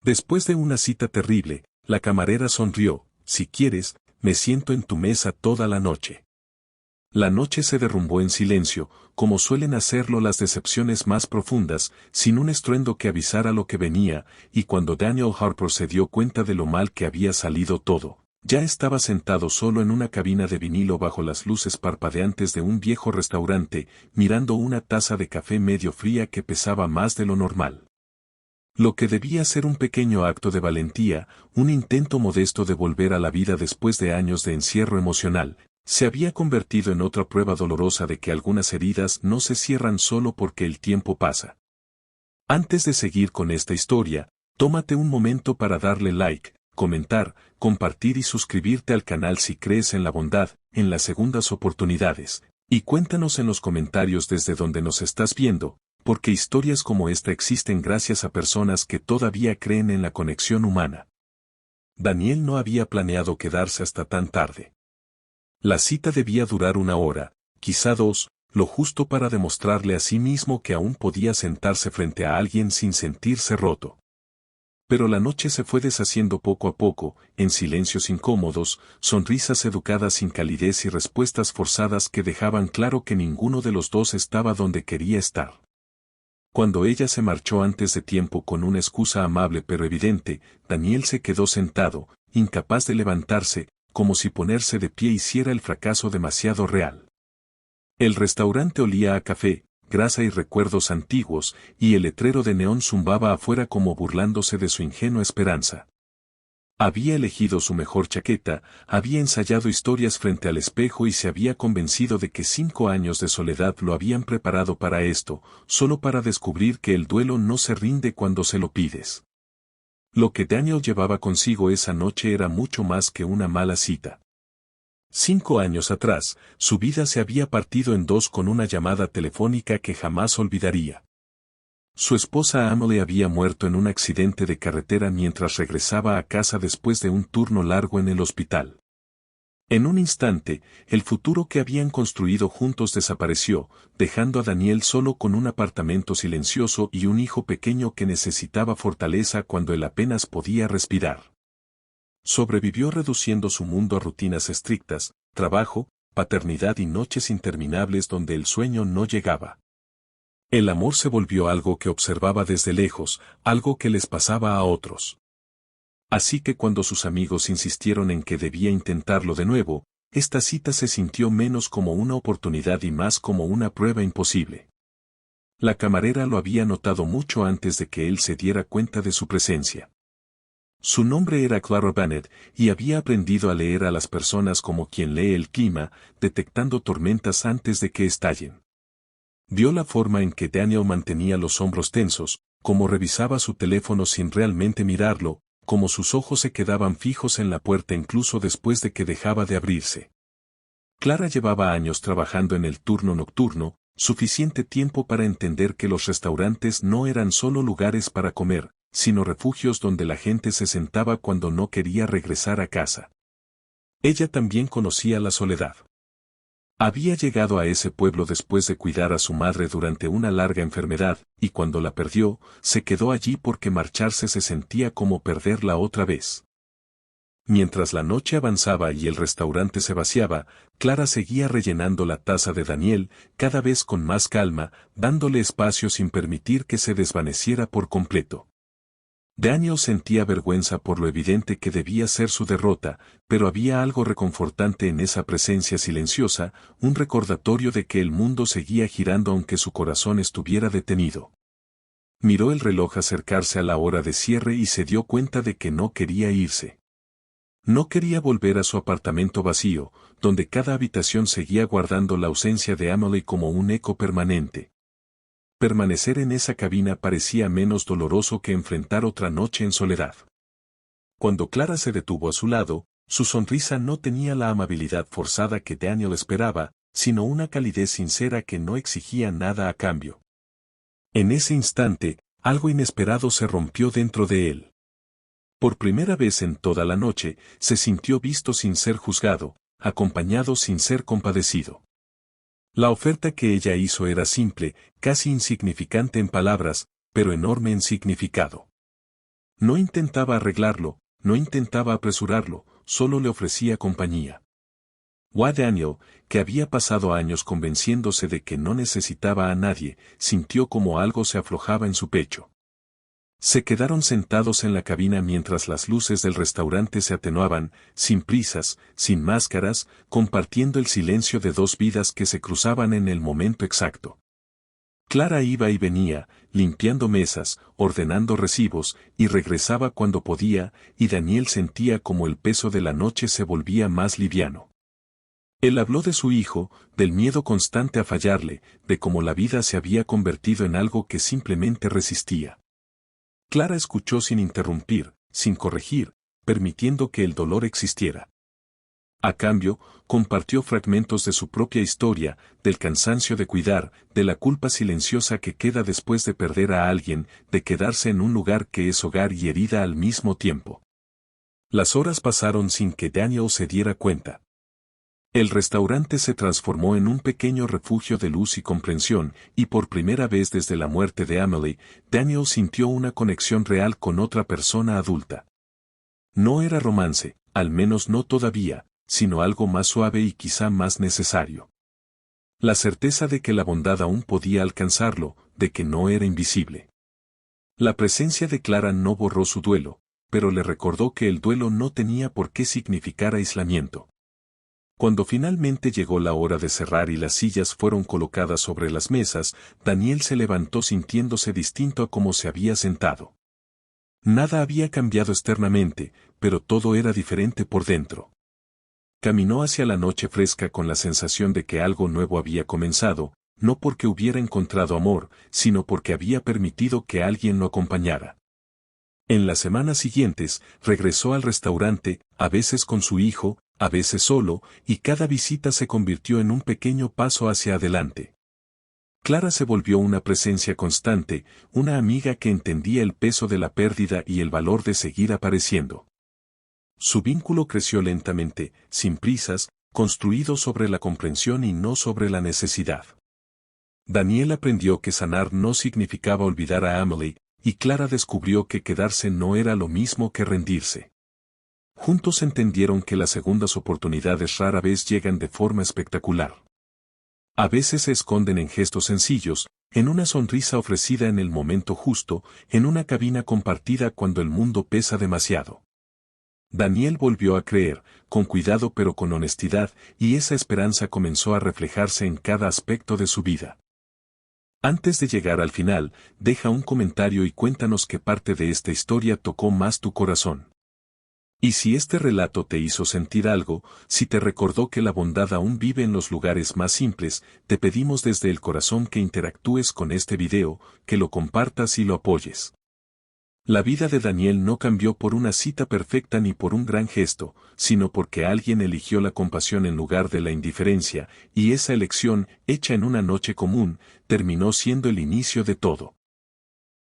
Después de una cita terrible, la camarera sonrió. Si quieres, me siento en tu mesa toda la noche. La noche se derrumbó en silencio, como suelen hacerlo las decepciones más profundas, sin un estruendo que avisara lo que venía, y cuando Daniel Harper se dio cuenta de lo mal que había salido todo, ya estaba sentado solo en una cabina de vinilo bajo las luces parpadeantes de un viejo restaurante, mirando una taza de café medio fría que pesaba más de lo normal. Lo que debía ser un pequeño acto de valentía, un intento modesto de volver a la vida después de años de encierro emocional, se había convertido en otra prueba dolorosa de que algunas heridas no se cierran solo porque el tiempo pasa. Antes de seguir con esta historia, tómate un momento para darle like, comentar, compartir y suscribirte al canal si crees en la bondad, en las segundas oportunidades, y cuéntanos en los comentarios desde donde nos estás viendo, porque historias como esta existen gracias a personas que todavía creen en la conexión humana. Daniel no había planeado quedarse hasta tan tarde. La cita debía durar 1 hora, quizá 2, lo justo para demostrarle a sí mismo que aún podía sentarse frente a alguien sin sentirse roto. Pero la noche se fue deshaciendo poco a poco, en silencios incómodos, sonrisas educadas sin calidez y respuestas forzadas que dejaban claro que ninguno de los dos estaba donde quería estar. Cuando ella se marchó antes de tiempo con una excusa amable pero evidente, Daniel se quedó sentado, incapaz de levantarse, como si ponerse de pie hiciera el fracaso demasiado real. El restaurante olía a café, grasa y recuerdos antiguos, y el letrero de neón zumbaba afuera como burlándose de su ingenua esperanza. Había elegido su mejor chaqueta, había ensayado historias frente al espejo y se había convencido de que 5 años de soledad lo habían preparado para esto, solo para descubrir que el duelo no se rinde cuando se lo pides. Lo que Daniel llevaba consigo esa noche era mucho más que una mala cita. 5 años atrás, su vida se había partido en dos con una llamada telefónica que jamás olvidaría. Su esposa Emily había muerto en un accidente de carretera mientras regresaba a casa después de un turno largo en el hospital. En un instante, el futuro que habían construido juntos desapareció, dejando a Daniel solo con un apartamento silencioso y un hijo pequeño que necesitaba fortaleza cuando él apenas podía respirar. Sobrevivió reduciendo su mundo a rutinas estrictas, trabajo, paternidad y noches interminables donde el sueño no llegaba. El amor se volvió algo que observaba desde lejos, algo que les pasaba a otros. Así que cuando sus amigos insistieron en que debía intentarlo de nuevo, esta cita se sintió menos como una oportunidad y más como una prueba imposible. La camarera lo había notado mucho antes de que él se diera cuenta de su presencia. Su nombre era Clara Bennett, y había aprendido a leer a las personas como quien lee el clima, detectando tormentas antes de que estallen. Vio la forma en que Daniel mantenía los hombros tensos, cómo revisaba su teléfono sin realmente mirarlo, cómo sus ojos se quedaban fijos en la puerta incluso después de que dejaba de abrirse. Clara llevaba años trabajando en el turno nocturno, suficiente tiempo para entender que los restaurantes no eran solo lugares para comer, sino refugios donde la gente se sentaba cuando no quería regresar a casa. Ella también conocía la soledad. Había llegado a ese pueblo después de cuidar a su madre durante una larga enfermedad, y cuando la perdió, se quedó allí porque marcharse se sentía como perderla otra vez. Mientras la noche avanzaba y el restaurante se vaciaba, Clara seguía rellenando la taza de Daniel, cada vez con más calma, dándole espacio sin permitir que se desvaneciera por completo. Daniel sentía vergüenza por lo evidente que debía ser su derrota, pero había algo reconfortante en esa presencia silenciosa, un recordatorio de que el mundo seguía girando aunque su corazón estuviera detenido. Miró el reloj acercarse a la hora de cierre y se dio cuenta de que no quería irse. No quería volver a su apartamento vacío, donde cada habitación seguía guardando la ausencia de Emily como un eco permanente. Permanecer en esa cabina parecía menos doloroso que enfrentar otra noche en soledad. Cuando Clara se detuvo a su lado, su sonrisa no tenía la amabilidad forzada que Daniel esperaba, sino una calidez sincera que no exigía nada a cambio. En ese instante, algo inesperado se rompió dentro de él. Por primera vez en toda la noche, se sintió visto sin ser juzgado, acompañado sin ser compadecido. La oferta que ella hizo era simple, casi insignificante en palabras, pero enorme en significado. No intentaba arreglarlo, no intentaba apresurarlo, solo le ofrecía compañía. Daniel, que había pasado años convenciéndose de que no necesitaba a nadie, sintió como algo se aflojaba en su pecho. Se quedaron sentados en la cabina mientras las luces del restaurante se atenuaban, sin prisas, sin máscaras, compartiendo el silencio de dos vidas que se cruzaban en el momento exacto. Clara iba y venía, limpiando mesas, ordenando recibos, y regresaba cuando podía, y Daniel sentía como el peso de la noche se volvía más liviano. Él habló de su hijo, del miedo constante a fallarle, de cómo la vida se había convertido en algo que simplemente resistía. Clara escuchó sin interrumpir, sin corregir, permitiendo que el dolor existiera. A cambio, compartió fragmentos de su propia historia, del cansancio de cuidar, de la culpa silenciosa que queda después de perder a alguien, de quedarse en un lugar que es hogar y herida al mismo tiempo. Las horas pasaron sin que Daniel se diera cuenta. El restaurante se transformó en un pequeño refugio de luz y comprensión, y por primera vez desde la muerte de Emily, Daniel sintió una conexión real con otra persona adulta. No era romance, al menos no todavía, sino algo más suave y quizá más necesario. La certeza de que la bondad aún podía alcanzarlo, de que no era invisible. La presencia de Clara no borró su duelo, pero le recordó que el duelo no tenía por qué significar aislamiento. Cuando finalmente llegó la hora de cerrar y las sillas fueron colocadas sobre las mesas, Daniel se levantó sintiéndose distinto a como se había sentado. Nada había cambiado externamente, pero todo era diferente por dentro. Caminó hacia la noche fresca con la sensación de que algo nuevo había comenzado, no porque hubiera encontrado amor, sino porque había permitido que alguien lo acompañara. En las semanas siguientes, regresó al restaurante, a veces con su hijo, a veces solo, y cada visita se convirtió en un pequeño paso hacia adelante. Clara se volvió una presencia constante, una amiga que entendía el peso de la pérdida y el valor de seguir apareciendo. Su vínculo creció lentamente, sin prisas, construido sobre la comprensión y no sobre la necesidad. Daniel aprendió que sanar no significaba olvidar a Emily, y Clara descubrió que quedarse no era lo mismo que rendirse. Juntos entendieron que las segundas oportunidades rara vez llegan de forma espectacular. A veces se esconden en gestos sencillos, en una sonrisa ofrecida en el momento justo, en una cabina compartida cuando el mundo pesa demasiado. Daniel volvió a creer, con cuidado pero con honestidad, y esa esperanza comenzó a reflejarse en cada aspecto de su vida. Antes de llegar al final, deja un comentario y cuéntanos qué parte de esta historia tocó más tu corazón. Y si este relato te hizo sentir algo, si te recordó que la bondad aún vive en los lugares más simples, te pedimos desde el corazón que interactúes con este video, que lo compartas y lo apoyes. La vida de Daniel no cambió por una cita perfecta ni por un gran gesto, sino porque alguien eligió la compasión en lugar de la indiferencia, y esa elección, hecha en una noche común, terminó siendo el inicio de todo.